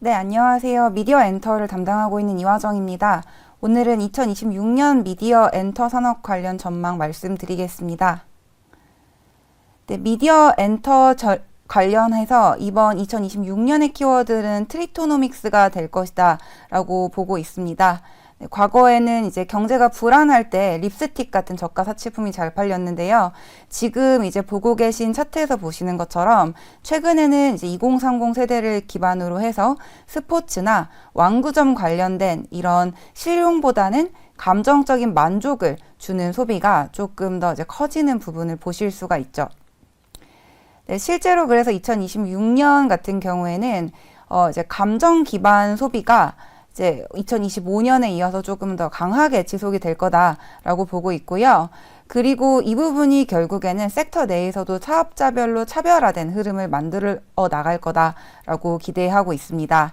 네, 안녕하세요. 미디어 엔터를 담당하고 있는 이화정입니다. 오늘은 2026년 미디어 엔터 산업 관련 전망 말씀드리겠습니다. 네, 미디어 엔터 관련해서 이번 2026년의 키워드는 트리토노믹스가 될 것이다 라고 보고 있습니다. 네, 과거에는 이제 경제가 불안할 때 립스틱 같은 저가 사치품이 잘 팔렸는데요. 지금 이제 보고 계신 차트에서 보시는 것처럼 최근에는 이제 2030 세대를 기반으로 해서 스포츠나 완구점 관련된 이런 실용보다는 감정적인 만족을 주는 소비가 조금 더 이제 커지는 부분을 보실 수가 있죠. 네, 실제로 그래서 2026년 같은 경우에는 이제 감정 기반 소비가 이제 2025년에 이어서 조금 더 강하게 지속이 될 거다라고 보고 있고요. 그리고 이 부분이 결국에는 섹터 내에서도 사업자별로 차별화된 흐름을 만들어 나갈 거다라고 기대하고 있습니다.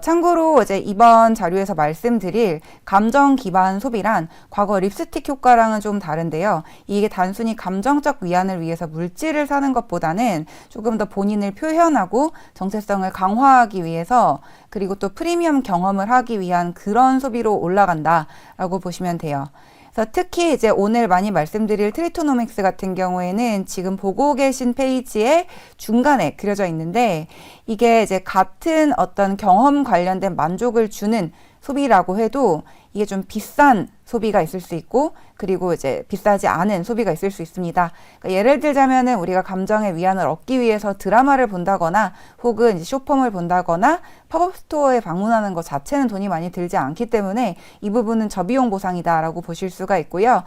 참고로 이제 이번 자료에서 말씀드릴 감정 기반 소비란 과거 립스틱 효과랑은 좀 다른데요. 이게 단순히 감정적 위안을 위해서 물질을 사는 것보다는 조금 더 본인을 표현하고 정체성을 강화하기 위해서 그리고 또 프리미엄 경험을 하기 위한 그런 소비로 올라간다라고 보시면 돼요. 그래서 특히 이제 오늘 많이 말씀드릴 트리토노믹스 같은 경우에는 지금 보고 계신 페이지의 중간에 그려져 있는데 이게 이제 같은 어떤 경험 관련된 만족을 주는 소비라고 해도 이게 좀 비싼 소비가 있을 수 있고 그리고 이제 비싸지 않은 소비가 있을 수 있습니다. 그러니까 예를 들자면은 우리가 감정의 위안을 얻기 위해서 드라마를 본다거나 혹은 이제 쇼폼을 본다거나 팝업 스토어에 방문하는 것 자체는 돈이 많이 들지 않기 때문에 이 부분은 저비용 보상이다라고 보실 수가 있고요.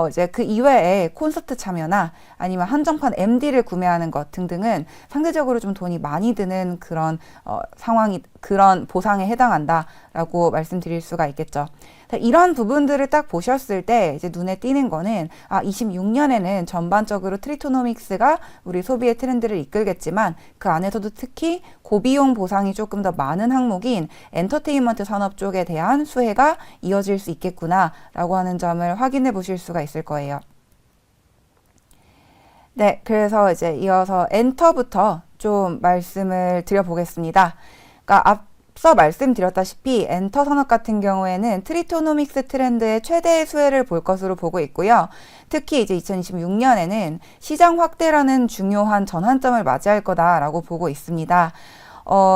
이제 그 이외에 콘서트 참여나 아니면 한정판 MD를 구매하는 것 등등은 상대적으로 좀 돈이 많이 드는 그런 상황이 그런 보상에 해당한다라고 말씀드릴 수가 있겠죠. 이런 부분들을 딱 보셨을 때 이제 눈에 띄는 거는 26년에는 전반적으로 트리토노믹스가 우리 소비의 트렌드를 이끌겠지만 그 안에서도 특히 고비용 보상이 조금 더 많은 항목인 엔터테인먼트 산업 쪽에 대한 수혜가 이어질 수 있겠구나라고 하는 점을 확인해 보실 수가 있을 거예요. 네, 그래서 이제 이어서 엔터부터 좀 말씀을 드려보겠습니다. 그러니까 앞서 말씀드렸다시피 엔터 산업 같은 경우에는 트리토노믹스 트렌드의 최대의 수혜를 볼 것으로 보고 있고요. 특히 이제 2026년에는 시장 확대라는 중요한 전환점을 맞이할 거다라고 보고 있습니다.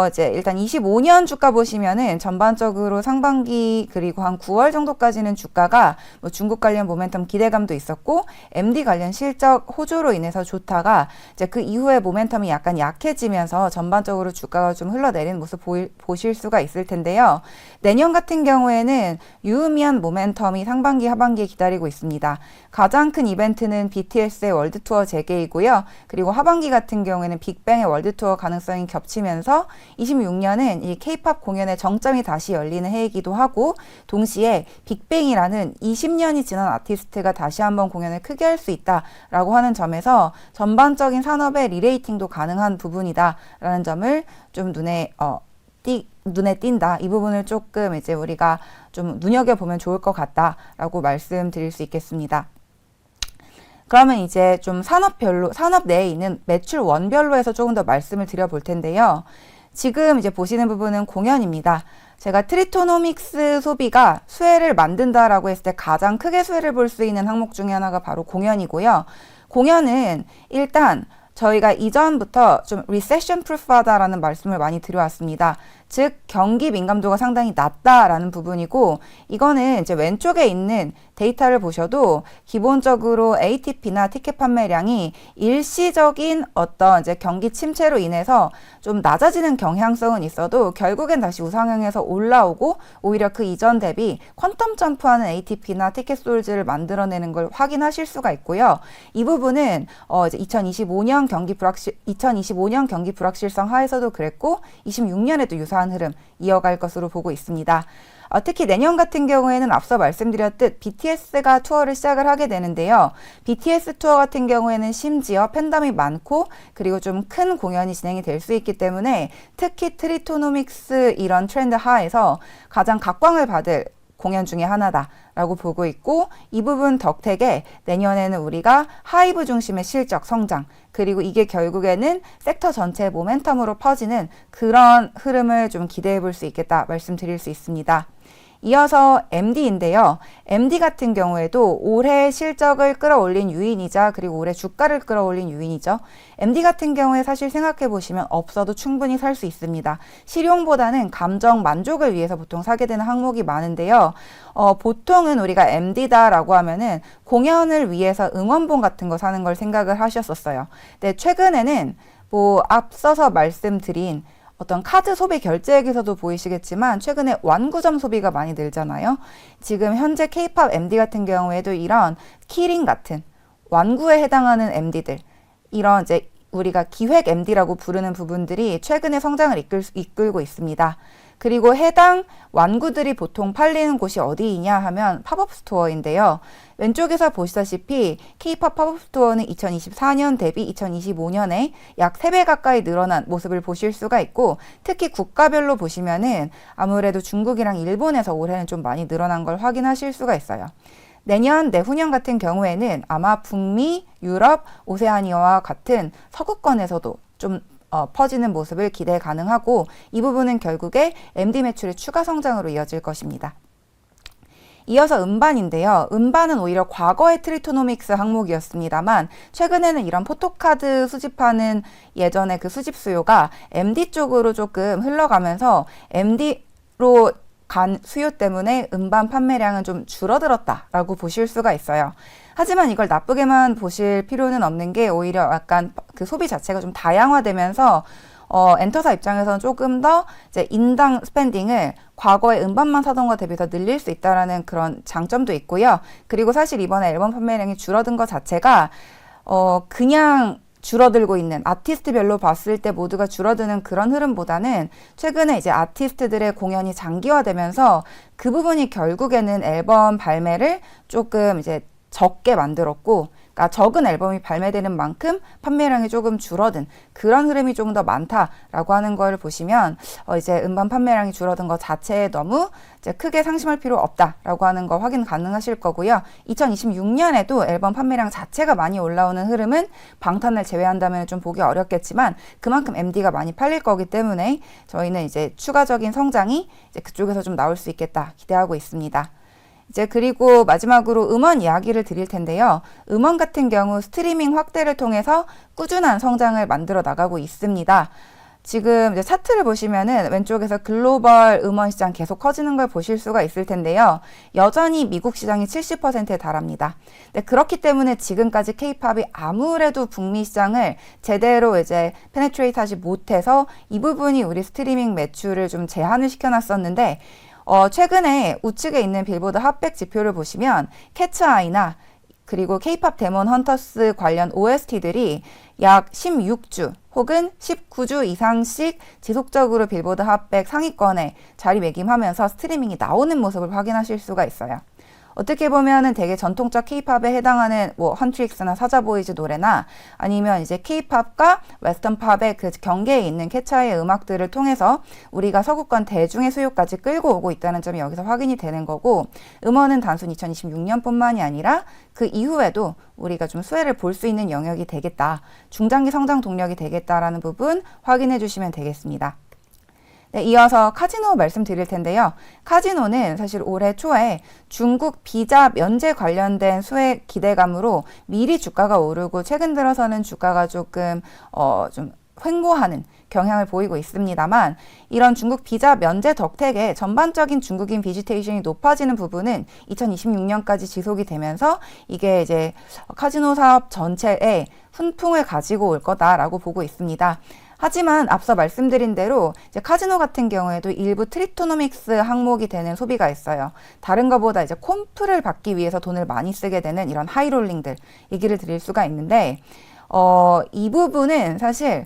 이제 일단 25년 주가 보시면은 전반적으로 상반기 그리고 한 9월 정도까지는 주가가 뭐 중국 관련 모멘텀 기대감도 있었고 MD 관련 실적 호조로 인해서 좋다가 이제 그 이후에 모멘텀이 약간 약해지면서 전반적으로 주가가 좀 흘러내리는 모습 보실 수가 있을 텐데요. 내년 같은 경우에는 유의미한 모멘텀이 상반기 하반기에 기다리고 있습니다. 가장 큰 이벤트는 BTS의 월드 투어 재개이고요. 그리고 하반기 같은 경우에는 빅뱅의 월드 투어 가능성이 겹치면서 26년은 이 K-팝 공연의 정점이 다시 열리는 해이기도 하고 동시에 빅뱅이라는 20년이 지난 아티스트가 다시 한번 공연을 크게 할 수 있다라고 하는 점에서 전반적인 산업의 리레이팅도 가능한 부분이다라는 점을 좀 눈에 띈다. 이 부분을 조금 이제 우리가 좀 눈여겨보면 좋을 것 같다라고 말씀드릴 수 있겠습니다. 그러면 이제 좀 산업 내에 있는 매출 원별로 해서 조금 더 말씀을 드려볼 텐데요. 지금 이제 보시는 부분은 공연입니다. 제가 트리토노믹스 소비가 수혜를 만든다라고 했을 때 가장 크게 수혜를 볼 수 있는 항목 중에 하나가 바로 공연이고요. 공연은 일단 저희가 이전부터 좀 리세션 프루프하다라는 말씀을 많이 드려왔습니다. 즉 경기 민감도가 상당히 낮다라는 부분이고 이거는 이제 왼쪽에 있는 데이터를 보셔도 기본적으로 ATP나 티켓 판매량이 일시적인 어떤 이제 경기 침체로 인해서 좀 낮아지는 경향성은 있어도 결국엔 다시 우상향에서 올라오고 오히려 그 이전 대비 퀀텀 점프하는 ATP나 티켓 솔즈를 만들어내는 걸 확인하실 수가 있고요. 이 부분은 이제 2025년 경기 불확실성 하에서도 그랬고 26년에도 유사한 흐름 이어갈 것으로 보고 있습니다. 특히 내년 같은 경우에는 앞서 말씀드렸듯 BTS가 투어를 시작을 하게 되는데요. BTS 투어 같은 경우에는 심지어 팬덤이 많고 그리고 좀 큰 공연이 진행이 될 수 있기 때문에 특히 트리토노믹스 이런 트렌드 하에서 가장 각광을 받을 공연 중에 하나다라고 보고 있고, 이 부분 덕택에 내년에는 우리가 하이브 중심의 실적 성장, 그리고 이게 결국에는 섹터 전체의 모멘텀으로 퍼지는 그런 흐름을 좀 기대해 볼 수 있겠다 말씀드릴 수 있습니다. 이어서 MD인데요. MD 같은 경우에도 올해 실적을 끌어올린 유인이자 그리고 올해 주가를 끌어올린 유인이죠. MD 같은 경우에 사실 생각해 보시면 없어도 충분히 살 수 있습니다. 실용보다는 감정 만족을 위해서 보통 사게 되는 항목이 많은데요. 보통은 우리가 MD다라고 하면은 공연을 위해서 응원봉 같은 거 사는 걸 생각을 하셨었어요. 근데 최근에는 뭐 앞서서 말씀드린 어떤 카드 소비 결제액에서도 보이시겠지만 최근에 완구점 소비가 많이 늘잖아요. 지금 현재 K-팝 MD 같은 경우에도 이런 키링 같은 완구에 해당하는 MD들, 이런 이제 우리가 기획 MD라고 부르는 부분들이 최근에 성장을 이끌고 있습니다. 그리고 해당 완구들이 보통 팔리는 곳이 어디이냐 하면 팝업 스토어인데요. 왼쪽에서 보시다시피 K-팝 팝업 스토어는 2024년 대비 2025년에 약 3배 가까이 늘어난 모습을 보실 수가 있고, 특히 국가별로 보시면은 아무래도 중국이랑 일본에서 올해는 좀 많이 늘어난 걸 확인하실 수가 있어요. 내년, 내후년 같은 경우에는 아마 북미, 유럽, 오세아니아와 같은 서구권에서도 좀 퍼지는 모습을 기대 가능하고, 이 부분은 결국에 MD 매출의 추가 성장으로 이어질 것입니다. 이어서 음반인데요. 음반은 오히려 과거의 트리토노믹스 항목이었습니다만 최근에는 이런 포토카드 수집하는 예전의 그 수집 수요가 MD 쪽으로 조금 흘러가면서 MD로 간 수요 때문에 음반 판매량은 좀 줄어들었다라고 보실 수가 있어요. 하지만 이걸 나쁘게만 보실 필요는 없는 게 오히려 약간 그 소비 자체가 좀 다양화되면서 엔터사 입장에서는 조금 더 이제 인당 스pen딩을 과거에 음반만 사던 것 대비해서 늘릴 수 있다라는 그런 장점도 있고요. 그리고 사실 이번에 앨범 판매량이 줄어든 것 자체가 그냥 줄어들고 있는 아티스트별로 봤을 때 모두가 줄어드는 그런 흐름보다는 최근에 이제 아티스트들의 공연이 장기화되면서 그 부분이 결국에는 앨범 발매를 조금 이제 적게 만들었고, 그러니까 적은 앨범이 발매되는 만큼 판매량이 조금 줄어든 그런 흐름이 조금 더 많다라고 하는 걸 보시면 이제 음반 판매량이 줄어든 것 자체에 너무 이제 크게 상심할 필요 없다라고 하는 거 확인 가능하실 거고요. 2026년에도 앨범 판매량 자체가 많이 올라오는 흐름은 방탄을 제외한다면 좀 보기 어렵겠지만 그만큼 MD가 많이 팔릴 거기 때문에 저희는 이제 추가적인 성장이 이제 그쪽에서 좀 나올 수 있겠다 기대하고 있습니다. 이제 그리고 마지막으로 음원 이야기를 드릴 텐데요. 음원 같은 경우 스트리밍 확대를 통해서 꾸준한 성장을 만들어 나가고 있습니다. 지금 이제 차트를 보시면은 왼쪽에서 글로벌 음원 시장 계속 커지는 걸 보실 수가 있을 텐데요. 여전히 미국 시장이 70%에 달합니다. 네, 그렇기 때문에 지금까지 K-팝이 아무래도 북미 시장을 제대로 이제 페네트레이트 하지 못해서 이 부분이 우리 스트리밍 매출을 좀 제한을 시켜놨었는데 최근에 우측에 있는 빌보드 핫백 지표를 보시면 캐츠 아이나 그리고 K-팝 데몬 헌터스 관련 OST들이 약 16주 혹은 19주 이상씩 지속적으로 빌보드 핫백 상위권에 자리매김하면서 스트리밍이 나오는 모습을 확인하실 수가 있어요. 어떻게 보면은 되게 전통적 K-팝에 해당하는 뭐 헌트릭스나 사자보이즈 노래나 아니면 이제 K-팝과 웨스턴 팝의 그 경계에 있는 캐차의 음악들을 통해서 우리가 서구권 대중의 수요까지 끌고 오고 있다는 점이 여기서 확인이 되는 거고, 음원은 단순 2026년뿐만이 아니라 그 이후에도 우리가 좀 수혜를 볼 수 있는 영역이 되겠다, 중장기 성장 동력이 되겠다라는 부분 확인해 주시면 되겠습니다. 네, 이어서 카지노 말씀드릴 텐데요. 카지노는 사실 올해 초에 중국 비자 면제 관련된 수혜 기대감으로 미리 주가가 오르고 최근 들어서는 주가가 조금 좀 횡보하는 경향을 보이고 있습니다만, 이런 중국 비자 면제 덕택에 전반적인 중국인 비지테이션이 높아지는 부분은 2026년까지 지속이 되면서 이게 이제 카지노 사업 전체에 훈풍을 가지고 올 거다라고 보고 있습니다. 하지만 앞서 말씀드린 대로 이제 카지노 같은 경우에도 일부 트리토노믹스 항목이 되는 소비가 있어요. 다른 것보다 이제 콤프를 받기 위해서 돈을 많이 쓰게 되는 이런 하이롤링들 얘기를 드릴 수가 있는데, 이 부분은 사실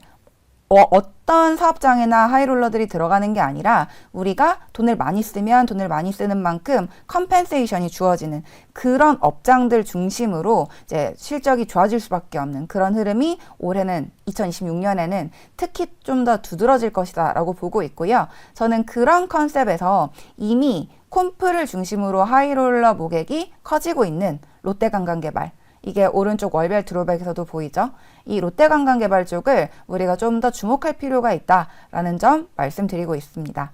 어떤 사업장에나 하이롤러들이 들어가는 게 아니라 우리가 돈을 많이 쓰면 돈을 많이 쓰는 만큼 컴펜세이션이 주어지는 그런 업장들 중심으로 이제 실적이 좋아질 수밖에 없는 그런 흐름이 올해는 2026년에는 특히 좀 더 두드러질 것이다 라고 보고 있고요. 저는 그런 컨셉에서 이미 콤프를 중심으로 하이롤러 모객이 커지고 있는 롯데관광개발. 이게 오른쪽 월별 드로백에서도 보이죠? 이 롯데관광개발 쪽을 우리가 좀 더 주목할 필요가 있다라는 점 말씀드리고 있습니다.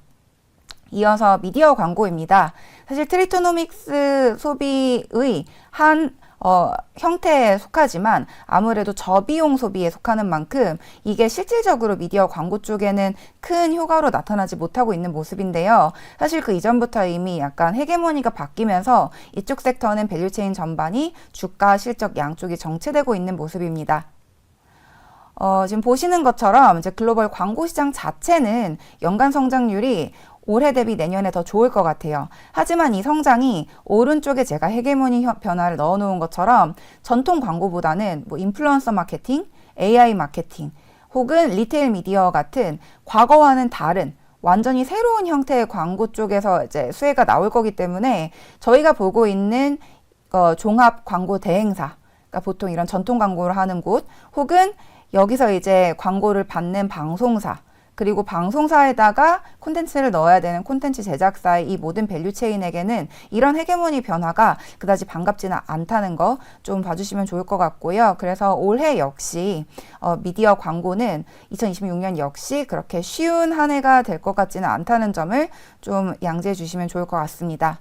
이어서 미디어 광고입니다. 사실 트리토노믹스 소비의 한 형태에 속하지만 아무래도 저비용 소비에 속하는 만큼 이게 실질적으로 미디어 광고 쪽에는 큰 효과로 나타나지 못하고 있는 모습인데요. 사실 그 이전부터 이미 약간 헤게모니가 바뀌면서 이쪽 섹터는 밸류체인 전반이 주가, 실적 양쪽이 정체되고 있는 모습입니다. 지금 보시는 것처럼 이제 글로벌 광고 시장 자체는 연간 성장률이 올해 대비 내년에 더 좋을 것 같아요. 하지만 이 성장이 오른쪽에 제가 헤게모니 변화를 넣어 놓은 것처럼 전통 광고보다는 뭐 인플루언서 마케팅, AI 마케팅, 혹은 리테일 미디어 같은 과거와는 다른 완전히 새로운 형태의 광고 쪽에서 이제 수혜가 나올 거기 때문에 저희가 보고 있는 종합 광고 대행사, 그러니까 보통 이런 전통 광고를 하는 곳, 혹은 여기서 이제 광고를 받는 방송사, 그리고 방송사에다가 콘텐츠를 넣어야 되는 콘텐츠 제작사의 이 모든 밸류체인에게는 이런 헤게모니 변화가 그다지 반갑지는 않다는 거 좀 봐주시면 좋을 것 같고요. 그래서 올해 역시 미디어 광고는 2026년 역시 그렇게 쉬운 한 해가 될 것 같지는 않다는 점을 좀 양지해 주시면 좋을 것 같습니다.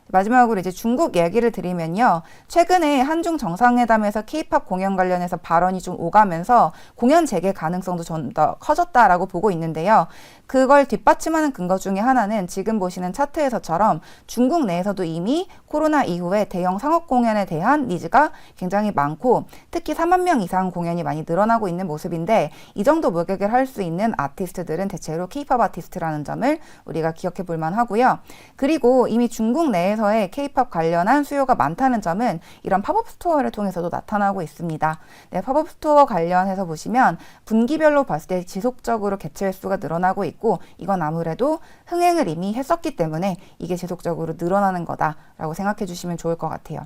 마지막으로 이제 중국 얘기를 드리면요. 최근에 한중 정상회담에서 K-팝 공연 관련해서 발언이 좀 오가면서 공연 재개 가능성도 좀 더 커졌다라고 보고 있는데요. 그걸 뒷받침하는 근거 중에 하나는 지금 보시는 차트에서처럼 중국 내에서도 이미 코로나 이후에 대형 상업 공연에 대한 니즈가 굉장히 많고 특히 4만 명 이상 공연이 많이 늘어나고 있는 모습인데 이 정도 모객을 할 수 있는 아티스트들은 대체로 K-팝 아티스트라는 점을 우리가 기억해 볼 만하고요. 그리고 이미 중국 내에서의 K-팝 관련한 수요가 많다는 점은 이런 팝업 스토어를 통해서도 나타나고 있습니다. 네, 팝업 스토어 관련해서 보시면 분기별로 봤을 때 지속적으로 개체 횟수가 늘어나고 있고 이건 아무래도 흥행을 이미 했었기 때문에 이게 지속적으로 늘어나는 거다라고 생각해 주시면 좋을 것 같아요.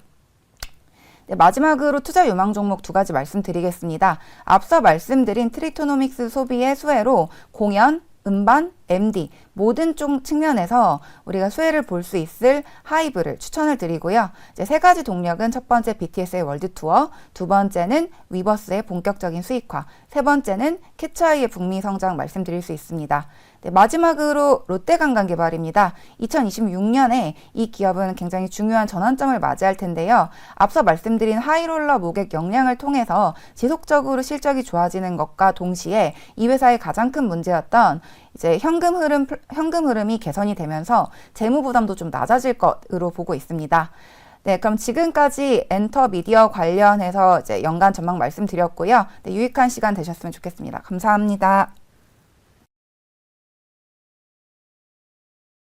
네, 마지막으로 투자 유망 종목 두 가지 말씀드리겠습니다. 앞서 말씀드린 트리토노믹스 소비의 수혜로 공연, 음반, MD 모든 쪽 측면에서 우리가 수혜를 볼 수 있을 하이브를 추천을 드리고요. 이제 세 가지 동력은 첫 번째 BTS의 월드 투어, 두 번째는 위버스의 본격적인 수익화, 세 번째는 캐츠아이의 북미 성장 말씀드릴 수 있습니다. 네, 마지막으로 롯데관광개발입니다. 2026년에 이 기업은 굉장히 중요한 전환점을 맞이할 텐데요. 앞서 말씀드린 하이롤러 모객 역량을 통해서 지속적으로 실적이 좋아지는 것과 동시에 이 회사의 가장 큰 문제였던 이제 현금 흐름이 개선이 되면서 재무 부담도 좀 낮아질 것으로 보고 있습니다. 네, 그럼 지금까지 엔터 미디어 관련해서 이제 연간 전망 말씀드렸고요. 네, 유익한 시간 되셨으면 좋겠습니다. 감사합니다.